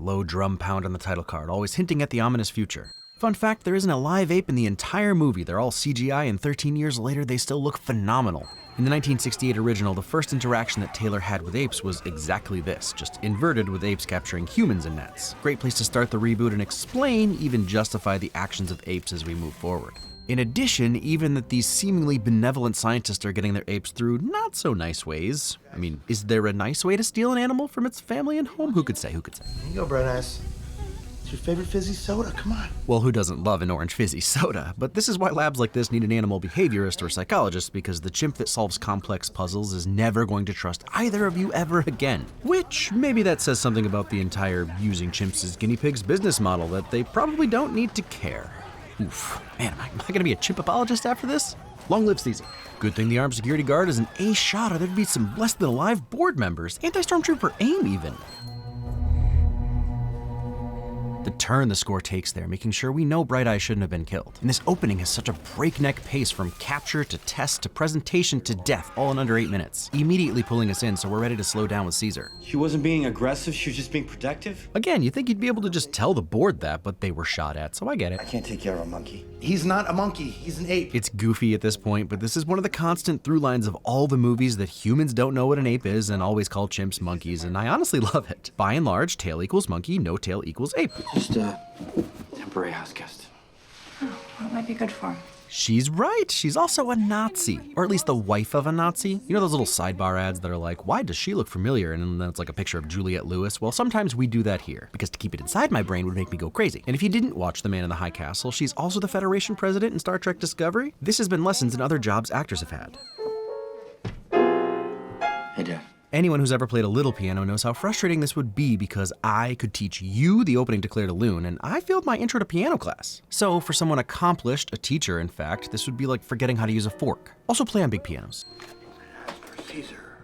low drum pound on the title card, always hinting at the ominous future. Fun fact, there isn't a live ape in the entire movie. They're all CGI, and 13 years later, they still look phenomenal. In the 1968 original, the first interaction that Taylor had with apes was exactly this, just inverted with apes capturing humans in nets. Great place to start the reboot and explain, even justify the actions of apes as we move forward. In addition, even that these seemingly benevolent scientists are getting their apes through not so nice ways. I mean, is there a nice way to steal an animal from its family and home? Who could say, who could say? Here you go, Bright Eyes. It's your favorite fizzy soda, come on. Well, who doesn't love an orange fizzy soda? But this is why labs like this need an animal behaviorist or psychologist, because the chimp that solves complex puzzles is never going to trust either of you ever again. Which, maybe that says something about the entire using chimps as guinea pigs business model, that they probably don't need to care. Oof. Man, am I gonna be a chimp apologist after this? Long live Caesar. Good thing the armed security guard is an ace shot, or there'd be some less than alive board members. Anti-stormtrooper aim, even. The turn the score takes there, making sure we know Bright Eye shouldn't have been killed. And this opening has such a breakneck pace from capture to test to presentation to death, all in under 8 minutes, immediately pulling us in so we're ready to slow down with Caesar. She wasn't being aggressive, she was just being protective? Again, you'd think you'd be able to just tell the board that, but they were shot at, so I get it. I can't take care of a monkey. He's not a monkey, he's an ape. It's goofy at this point, but this is one of the constant through lines of all the movies that humans don't know what an ape is and always call chimps monkeys, and I honestly love it. By and large, tail equals monkey, no tail equals ape. Just a temporary house guest. Oh, well, it might be good for him. She's right, she's also a Nazi, or at least the wife of a Nazi. You know those little sidebar ads that are like, why does she look familiar? And then it's like a picture of Juliette Lewis. Well, sometimes we do that here, because to keep it inside my brain would make me go crazy. And if you didn't watch The Man in the High Castle, she's also the Federation president in Star Trek Discovery. This has been lessons in other jobs actors have had. Hey, Dad. Anyone who's ever played a little piano knows how frustrating this would be, because I could teach you the opening to Clair de Lune, and I failed my intro to piano class. So for someone accomplished, a teacher in fact, this would be like forgetting how to use a fork. Also play on big pianos. As for Caesar,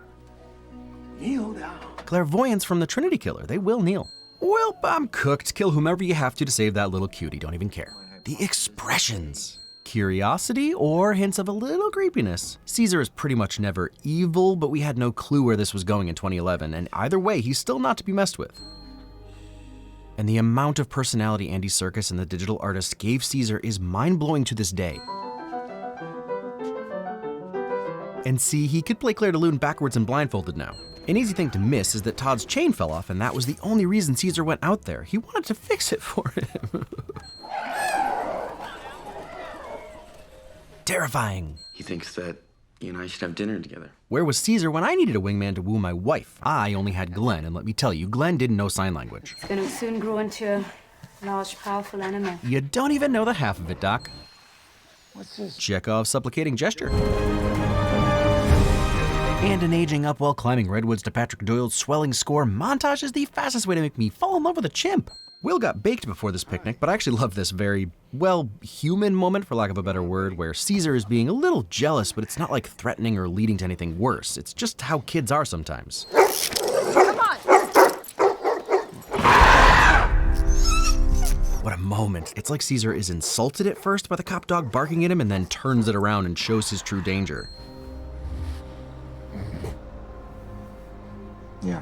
kneel down. Clairvoyance from the Trinity Killer, they will kneel. Well, I'm cooked. Kill whomever you have to save that little cutie, don't even care. The expressions. Curiosity or hints of a little creepiness. Caesar is pretty much never evil, but we had no clue where this was going in 2011, and either way, he's still not to be messed with. And the amount of personality Andy Serkis and the digital artist gave Caesar is mind-blowing to this day. And see, he could play Clair de Lune backwards and blindfolded now. An easy thing to miss is that Todd's chain fell off, and that was the only reason Caesar went out there. He wanted to fix it for him. Terrifying. He thinks that you and I should have dinner together. Where was Caesar when I needed a wingman to woo my wife? I only had Glenn, and let me tell you, Glenn didn't know sign language. It's going to soon grow into a large, powerful enemy. You don't even know the half of it, Doc. What's this? Chekhov's supplicating gesture. And an aging up while climbing redwoods to Patrick Doyle's swelling score montage is the fastest way to make me fall in love with a chimp. Will got baked before this picnic, but I actually love this very, well, human moment, for lack of a better word, where Caesar is being a little jealous, but it's not like threatening or leading to anything worse. It's just how kids are sometimes. Come on! What a moment. It's like Caesar is insulted at first by the cop dog barking at him and then turns it around and shows his true danger. Yeah.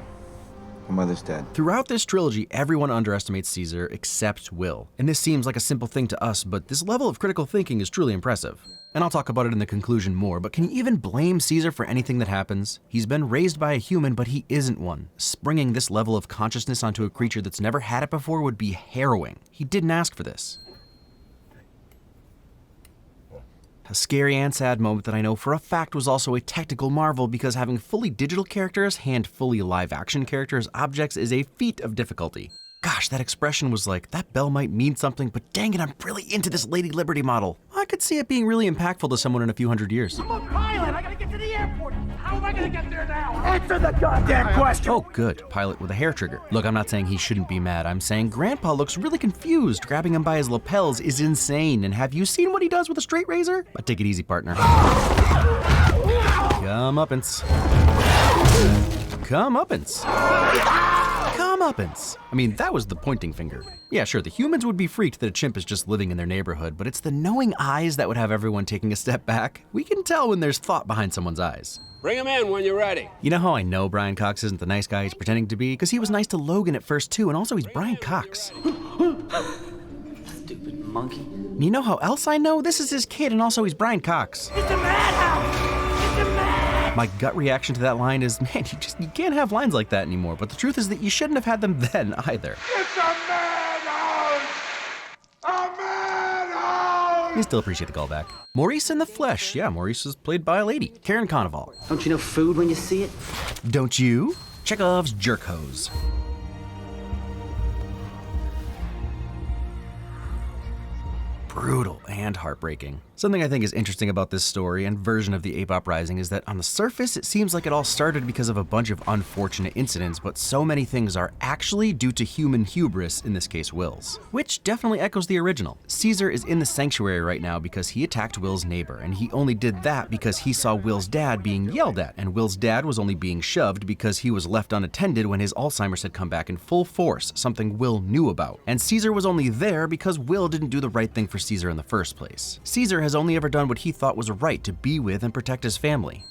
My mother's dead. Throughout this trilogy, everyone underestimates Caesar except Will. And this seems like a simple thing to us, but this level of critical thinking is truly impressive. And I'll talk about it in the conclusion more, but can you even blame Caesar for anything that happens? He's been raised by a human, but he isn't one. Springing this level of consciousness onto a creature that's never had it before would be harrowing. He didn't ask for this. A scary and sad moment that I know for a fact was also a technical marvel, because having fully digital characters hand fully live action characters objects is a feat of difficulty. Gosh, that expression was like, that bell might mean something, but dang it, I'm really into this Lady Liberty model. I could see it being really impactful to someone in a few hundred years. I'm a pilot, I gotta get to the airport. How am I gonna get there now? Answer the goddamn question! Oh good, pilot with a hair trigger. Look, I'm not saying he shouldn't be mad. I'm saying Grandpa looks really confused. Grabbing him by his lapels is insane. And have you seen what he does with a straight razor? But take it easy, partner. Comeuppance. Comeuppance. comeuppance. I mean, that was the pointing finger. Yeah, sure, the humans would be freaked that a chimp is just living in their neighborhood, but it's the knowing eyes that would have everyone taking a step back. We can tell when there's thought behind someone's eyes. Bring him in when you're ready. You know how I know Brian Cox isn't the nice guy he's pretending to be? Because he was nice to Logan at first too, and also he's Brian Cox. Stupid monkey. You know how else I know? This is his kid, and also he's Brian Cox. It's a madhouse! It's a madhouse! My gut reaction to that line is, man, you can't have lines like that anymore. But the truth is that you shouldn't have had them then either. It's a madhouse! A madhouse! I still appreciate the callback. Maurice in the flesh. Yeah, Maurice was played by a lady, Karen Conoval. Don't you know food when you see it? Don't you? Chekhov's jerk hose. Brutal and heartbreaking. Something I think is interesting about this story and version of the Ape Uprising is that on the surface, it seems like it all started because of a bunch of unfortunate incidents, but so many things are actually due to human hubris, in this case Will's. Which definitely echoes the original. Caesar is in the sanctuary right now because he attacked Will's neighbor, and he only did that because he saw Will's dad being yelled at, and Will's dad was only being shoved because he was left unattended when his Alzheimer's had come back in full force, something Will knew about. And Caesar was only there because Will didn't do the right thing for Caesar in the first place. Caesar has only ever done what he thought was right to be with and protect his family.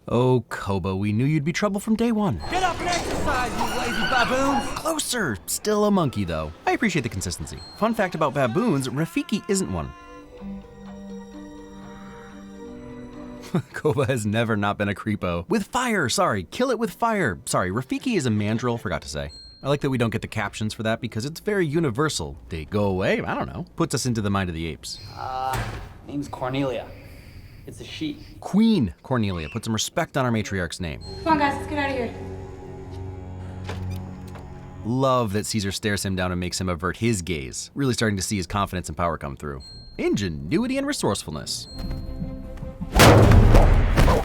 Oh, Koba, we knew you'd be trouble from day one. Get up and exercise, you lazy baboon! Closer! Still a monkey, though. I appreciate the consistency. Fun fact about baboons, Rafiki isn't one. Koba has never not been a creepo. With fire, sorry. Kill it with fire. Sorry, Rafiki is a mandrill, forgot to say. I like that we don't get the captions for that because it's very universal. They go away? I don't know. Puts us into the mind of the apes. Name's Cornelia. It's a she. Queen Cornelia. Put some respect on our matriarch's name. Come on, guys, let's get out of here. Love that Caesar stares him down and makes him avert his gaze. Really starting to see his confidence and power come through. Ingenuity and resourcefulness.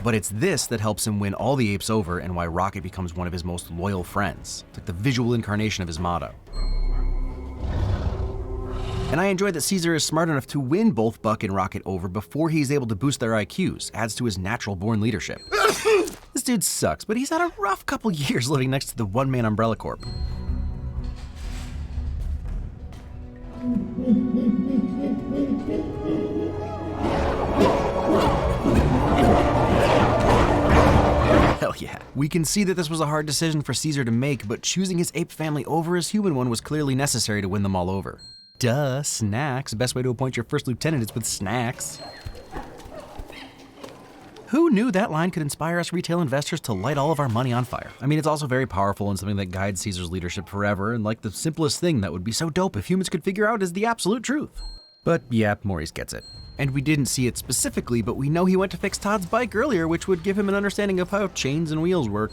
But it's this that helps him win all the apes over and why Rocket becomes one of his most loyal friends. It's like the visual incarnation of his motto. And I enjoy that Caesar is smart enough to win both Buck and Rocket over before he's able to boost their IQs, adds to his natural-born leadership. This dude sucks, but he's had a rough couple years living next to the one-man Umbrella Corp. Hell yeah. We can see that this was a hard decision for Caesar to make, but choosing his ape family over his human one was clearly necessary to win them all over. Duh, snacks. Best way to appoint your first lieutenant is with snacks. Who knew that line could inspire us retail investors to light all of our money on fire? I mean, it's also very powerful and something that guides Caesar's leadership forever, and like the simplest thing that would be so dope if humans could figure out is the absolute truth. But yeah, Maurice gets it. And we didn't see it specifically, but we know he went to fix Todd's bike earlier, which would give him an understanding of how chains and wheels work.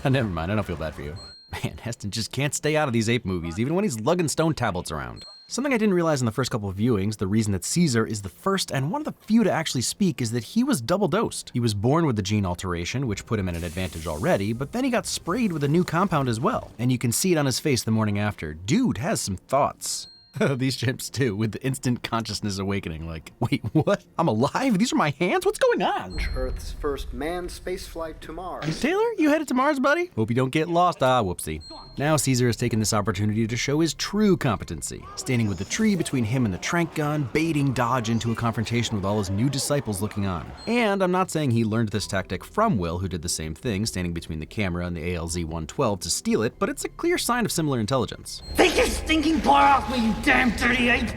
Never mind, I don't feel bad for you. Man, Heston just can't stay out of these ape movies, even when he's lugging stone tablets around. Something I didn't realize in the first couple of viewings, the reason that Caesar is the first and one of the few to actually speak, is that he was double-dosed. He was born with the gene alteration, which put him at an advantage already, but then he got sprayed with a new compound as well. And you can see it on his face the morning after. Dude has some thoughts. These chimps too, with the instant consciousness awakening, like, wait, what? I'm alive? These are my hands? What's going on? Earth's first manned spaceflight to Mars. Taylor, you headed to Mars, buddy? Hope you don't get lost. Whoopsie. Now Caesar has taken this opportunity to show his true competency, standing with the tree between him and the trank gun, baiting Dodge into a confrontation with all his new disciples looking on. And I'm not saying he learned this tactic from Will, who did the same thing, standing between the camera and the ALZ-112 to steal it, but it's a clear sign of similar intelligence. Take your stinking paw off me, you damn dirty ape!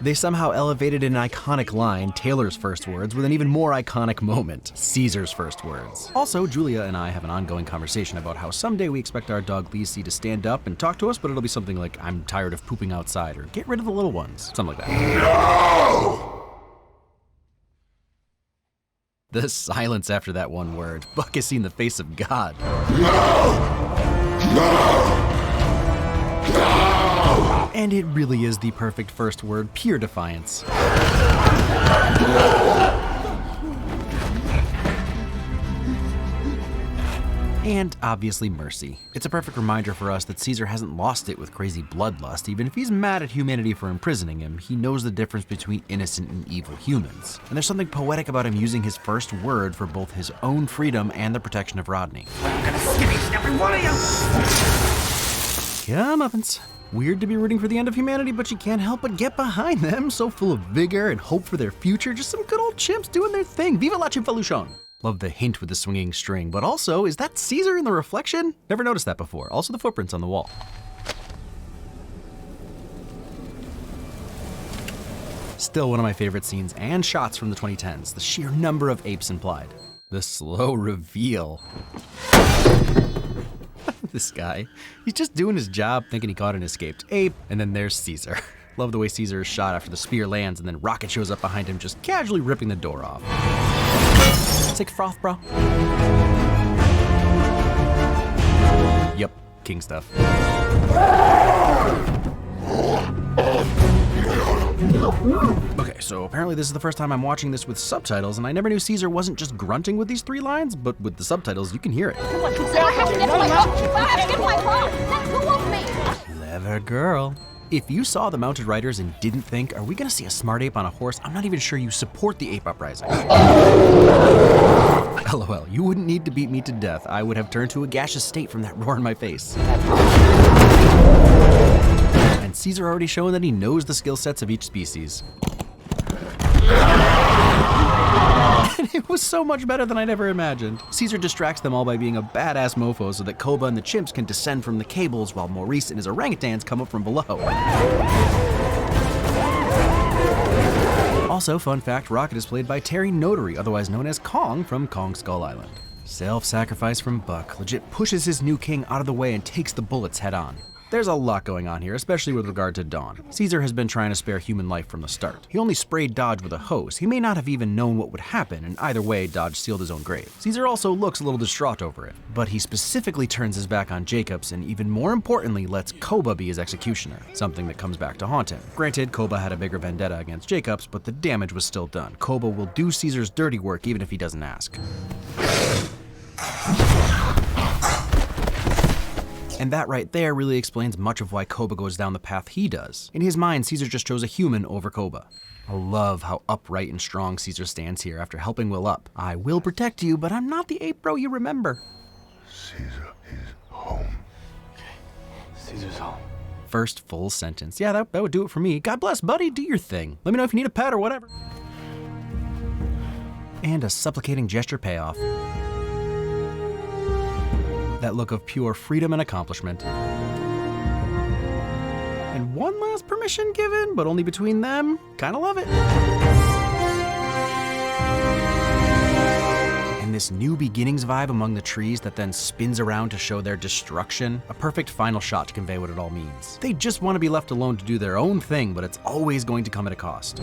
They somehow elevated an iconic line, Taylor's first words, with an even more iconic moment, Caesar's first words. Also, Julia and I have an ongoing conversation about how someday we expect our dog Lisi to stand up and talk to us, but it'll be something like, I'm tired of pooping outside, or get rid of the little ones, something like that. No! The silence after that one word. Buck has seen the face of God. And it really is the perfect first word, pure defiance. And obviously mercy. It's a perfect reminder for us that Caesar hasn't lost it with crazy bloodlust. Even if he's mad at humanity for imprisoning him, he knows the difference between innocent and evil humans. And there's something poetic about him using his first word for both his own freedom and the protection of Rodney. I'm gonna skin each and every one of you! Comeuppance. Weird to be rooting for the end of humanity, but you can't help but get behind them. So full of vigor and hope for their future. Just some good old chimps doing their thing. Viva la chimvolution! Love the hint with the swinging string, but also, is that Caesar in the reflection? Never noticed that before. Also the footprints on the wall. Still one of my favorite scenes and shots from the 2010s, the sheer number of apes implied. The slow reveal. This guy, he's just doing his job thinking he caught an escaped ape, and then there's Caesar. Love the way Caesar is shot after the spear lands and then Rocket shows up behind him just casually ripping the door off. Sick froth, bro. Yep, king stuff. Okay, so apparently this is the first time I'm watching this with subtitles, and I never knew Caesar wasn't just grunting with these 3 lines, but with the subtitles you can hear it. Clever girl. If you saw the Mounted Riders and didn't think, are we gonna see a smart ape on a horse? I'm not even sure you support the ape uprising. LOL, you wouldn't need to beat me to death. I would have turned to a gaseous state from that roar in my face. And Caesar already shown that he knows the skill sets of each species. And it was so much better than I'd ever imagined. Caesar distracts them all by being a badass mofo so that Koba and the chimps can descend from the cables while Maurice and his orangutans come up from below. Also, fun fact, Rocket is played by Terry Notary, otherwise known as Kong from Kong Skull Island. Self-sacrifice from Buck, legit pushes his new king out of the way and takes the bullets head on. There's a lot going on here, especially with regard to Dawn. Caesar has been trying to spare human life from the start. He only sprayed Dodge with a hose. He may not have even known what would happen, and either way, Dodge sealed his own grave. Caesar also looks a little distraught over it, but he specifically turns his back on Jacobs and even more importantly lets Koba be his executioner, something that comes back to haunt him. Granted, Koba had a bigger vendetta against Jacobs, but the damage was still done. Koba will do Caesar's dirty work even if he doesn't ask. And that right there really explains much of why Koba goes down the path he does. In his mind, Caesar just chose a human over Koba. I love how upright and strong Caesar stands here after helping Will up. I will protect you, but I'm not the ape bro you remember. Caesar is home. Okay, Caesar's home. First full sentence. Yeah, that would do it for me. God bless, buddy, do your thing. Let me know if you need a pet or whatever. And a supplicating gesture payoff. That look of pure freedom and accomplishment. And one last permission given, but only between them. Kinda love it. And this new beginnings vibe among the trees that then spins around to show their destruction. A perfect final shot to convey what it all means. They just want to be left alone to do their own thing, but it's always going to come at a cost.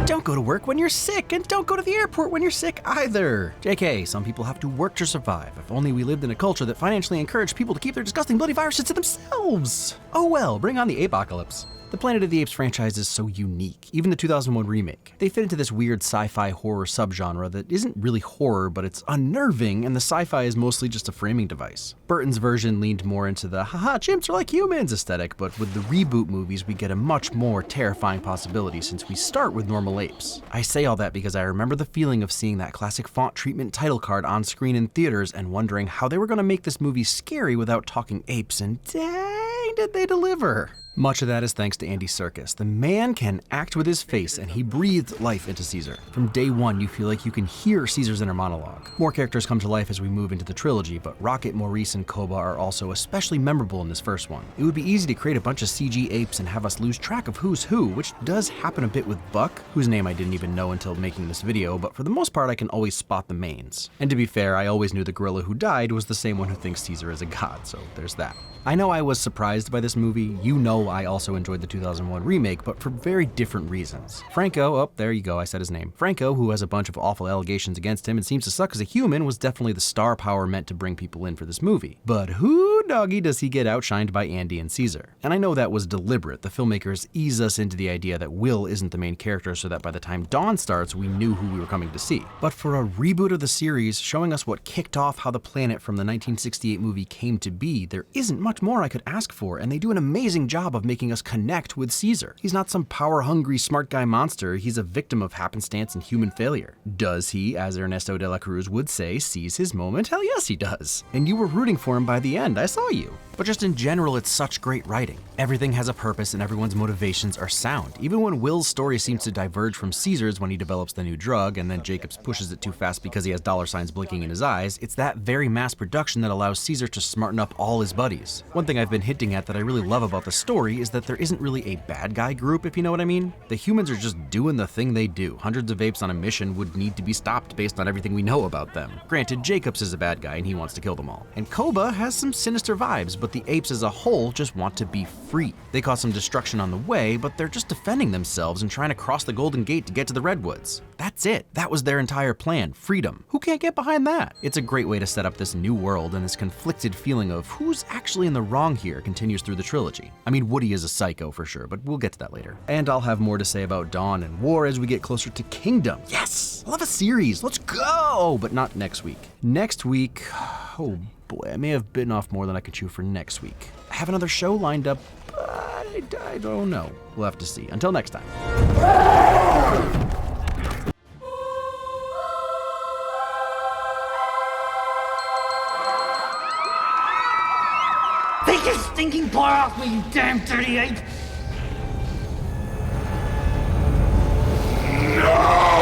Don't go to work when you're sick, and don't go to the airport when you're sick either. JK, some people have to work to survive. If only we lived in a culture that financially encouraged people to keep their disgusting bloody viruses to themselves. Oh well, bring on the apocalypse. The Planet of the Apes franchise is so unique, even the 2001 remake. They fit into this weird sci-fi horror subgenre that isn't really horror, but it's unnerving, and the sci-fi is mostly just a framing device. Burton's version leaned more into the haha, chimps are like humans aesthetic, but with the reboot movies we get a much more terrifying possibility since we start with normal apes. I say all that because I remember the feeling of seeing that classic font treatment title card on screen in theaters and wondering how they were going to make this movie scary without talking apes, and dang did they deliver. Much of that is thanks to Andy Serkis. The man can act with his face, and he breathed life into Caesar. From day one, you feel like you can hear Caesar's inner monologue. More characters come to life as we move into the trilogy, but Rocket, Maurice, and Koba are also especially memorable in this first one. It would be easy to create a bunch of CG apes and have us lose track of who's who, which does happen a bit with Buck, whose name I didn't even know until making this video, but for the most part I can always spot the mains. And to be fair, I always knew the gorilla who died was the same one who thinks Caesar is a god, so there's that. I know I was surprised by this movie. You know I also enjoyed the 2001 remake, but for very different reasons. Franco, oh, there you go, I said his name. Franco, who has a bunch of awful allegations against him and seems to suck as a human, was definitely the star power meant to bring people in for this movie. But who doggy does he get outshined by Andy and Caesar. And I know that was deliberate. The filmmakers ease us into the idea that Will isn't the main character so that by the time Dawn starts, we knew who we were coming to see. But for a reboot of the series, showing us what kicked off how the planet from the 1968 movie came to be, there isn't much more I could ask for, and they do an amazing job of making us connect with Caesar. He's not some power-hungry smart guy monster, he's a victim of happenstance and human failure. Does he, as Ernesto de la Cruz would say, seize his moment? Hell yes he does. And you were rooting for him by the end, I saw you. But just in general, it's such great writing. Everything has a purpose and everyone's motivations are sound. Even when Will's story seems to diverge from Caesar's when he develops the new drug and then Jacobs pushes it too fast because he has dollar signs blinking in his eyes, it's that very mass production that allows Caesar to smarten up all his buddies. One thing I've been hinting at that I really love about the story is that there isn't really a bad guy group, if you know what I mean. The humans are just doing the thing they do. Hundreds of apes on a mission would need to be stopped based on everything we know about them. Granted, Jacobs is a bad guy and he wants to kill them all. And Koba has some sinister vibes, but the apes as a whole just want to be free. They cause some destruction on the way, but they're just defending themselves and trying to cross the Golden Gate to get to the Redwoods. That's it. That was their entire plan. Freedom. Who can't get behind that? It's a great way to set up this new world, and this conflicted feeling of who's actually in the wrong here continues through the trilogy. I mean, Woody is a psycho for sure, but we'll get to that later. And I'll have more to say about Dawn and War as we get closer to Kingdom. Yes! I love a series. Let's go! But not next week. Next week, oh boy, I may have bitten off more than I could chew for next week. I have another show lined up, but I don't know. We'll have to see. Until next time. Take your stinking paw off me, you damn dirty ape! No!